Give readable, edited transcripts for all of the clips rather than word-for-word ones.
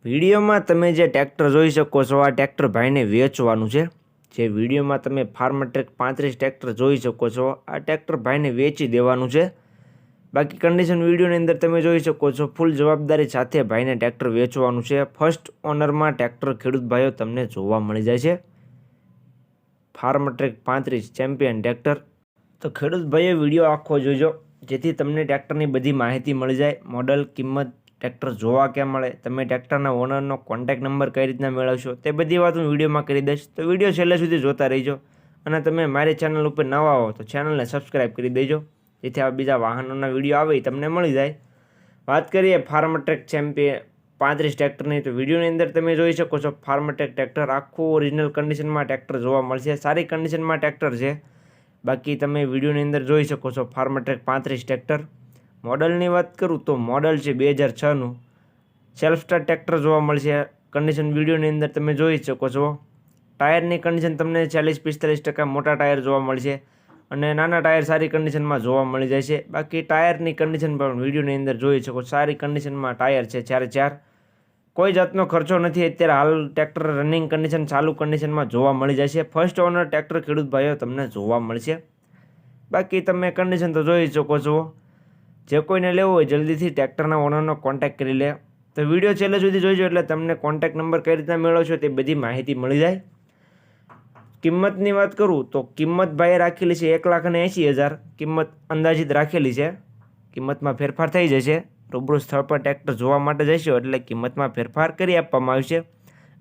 વિડીયોમાં તમે જે ટ્રેક્ટર જોઈ શકો છો આ ટ્રેક્ટર ભાઈને વેચવાનું છે। જે વિડીયોમાં તમે ફાર્મટ્રેક 35 ટ્રેક્ટર જોઈ શકો છો આ ટ્રેક્ટર ભાઈને વેચી દેવાનું છે। બાકી કન્ડિશન વિડીયોની અંદર તમે જોઈ શકો છો ફૂલ જવાબદારી સાથે ભાઈને ટ્રેક્ટર વેચવાનું છે। ફર્સ્ટ ઓનરમાં ટ્રેક્ટર ખેડૂત ભાઈઓ તમને જોવા મળી જાય છે। ફાર્મટ્રેક 35 ચેમ્પિયન ટ્રેક્ટર। તો ખેડૂત ભાઈએ વિડીયો આખો જોજો જેથી તમને ટ્રેક્ટરની બધી માહિતી મળી જાય। મોડલ, કિંમત, ટ્રેક્ટર જોવા ક્યાં મળે, તમે ટ્રેક્ટરના ઓનરનો કોન્ટેક્ટ નંબર કઈ રીતના મેળવશો તે બધી વાત હું વિડીયોમાં કરી દઈશ। તો વિડીયો છેલ્લે સુધી જોતા રહીજો અને તમે મારી ચેનલ ઉપર નવા હો તો ચેનલને સબસ્ક્રાઈબ કરી દેજો જેથી આ બીજા વાહનોના વિડીયો આવે તમને મળી જાય। વાત કરીએ ફાર્મટ્રેક ચેમ્પિયન 35 ટ્રેક્ટરની તો વિડીયોની અંદર તમે જોઈ શકો છો ફાર્મટ્રેક ટ્રેક્ટર આખું ઓરિજિનલ કન્ડિશનમાં ટ્રેક્ટર જોવા મળશે। સારી કન્ડિશનમાં ટ્રેક્ટર છે। બાકી તમે વિડીયોની અંદર જોઈ શકો છો ફાર્મટ્રેક 35 ટ્રેક્ટર। મોડલની વાત કરું તો મોડલ છે 2006નું સેલ્ફ સ્ટાર્ટ ટ્રેક્ટર જોવા મળશે। કન્ડિશન વિડીયોની અંદર તમે જોઈ શકો છો ટાયરની કન્ડિશન તમને 40-45% મોટા ટાયર જોવા મળશે અને નાના ટાયર સારી કન્ડિશનમાં જોવા મળી જાય છે। બાકી ટાયરની કન્ડિશન પણ વિડીયોની અંદર જોઈ શકો સારી કન્ડિશનમાં ટાયર છે 4 કોઈ જાતનો ખર્ચો નથી। અત્યારે હાલ ટ્રેક્ટર રનિંગ કન્ડિશન ચાલુ કન્ડિશનમાં જોવા મળી જાય છે। ફર્સ્ટ ઓનર ટ્રેક્ટર ખેડૂત ભાઈઓ તમને જોવા મળશે। બાકી તમે કન્ડિશન તો જોઈ શકો છો। જે કોઈને લેવું હોય જલ્દીથી ટ્રેક્ટરના ઓનરનો કોન્ટેક્ટ કરી લે। તો વિડીયો છેલ્લે સુધી જોઈજો એટલે તમને કોન્ટેક્ટ નંબર કઈ રીતના મેળવશો તે બધી માહિતી મળી જાય। કિંમતની વાત કરું તો કિંમત ભાઈએ રાખેલી છે 1,80,000 કિંમત અંદાજિત રાખેલી છે। કિંમતમાં ફેરફાર થઈ જશે। રૂબરૂ સ્થળ પર ટ્રેક્ટર જોવા માટે જશો એટલે કિંમતમાં ફેરફાર કરી આપવામાં આવશે।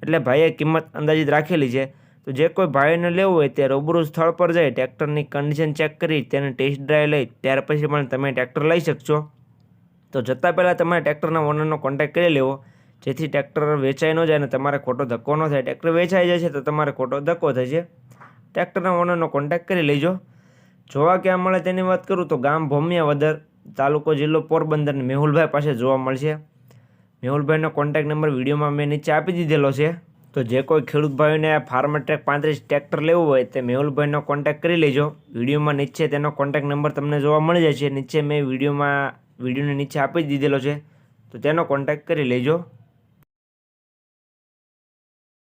એટલે ભાઈએ કિંમત અંદાજિત રાખેલી છે। તો જે કોઈ ભાઈને લેવું હોય તે રૂબરૂ સ્થળ પર જઈ ટ્રેક્ટરની કન્ડિશન ચેક કરી તેને ટેસ્ટ ડ્રાઈવ લઈ ત્યાર પછી પણ તમે ટ્રેક્ટર લઈ શકશો। તો જતાં પહેલાં તમારે ટ્રેક્ટરના ઓનરનો કોન્ટેક્ટ કરી લેવો જેથી ટ્રેક્ટર વેચાઈ ન જાય અને તમારે ખોટો ધક્કો ન થાય। ટ્રેક્ટર વેચાઈ જાય છે તો તમારે ખોટો ધક્કો થશે। ટ્રેક્ટરના ઓનરનો કોન્ટેક્ટ કરી લેજો। જોવા ક્યાં મળે તેની વાત કરું તો ગામ ભોમિયાવદર, તાલુકો જિલ્લો પોરબંદર, મેહુલભાઈ પાસે જોવા મળશે। મેહુલભાઈનો કોન્ટેક્ટ નંબર વિડીયોમાં મેં નીચે આપી દીધેલો છે। તો જે કોઈ ખેડૂત ભાઈઓને ફાર્મટ્રેક 35 ટ્રેક્ટર લેવું હોય તે મેહુલભાઈનો કોન્ટેક્ટ કરી લેજો। વિડીયોમાં નીચે તેનો કોન્ટેક્ટ નંબર તમને જોવા મળી જાય છે। નીચે મેં વિડીયોની નીચે આપી દીધેલો છે તો તેનો કોન્ટેક્ટ કરી લેજો।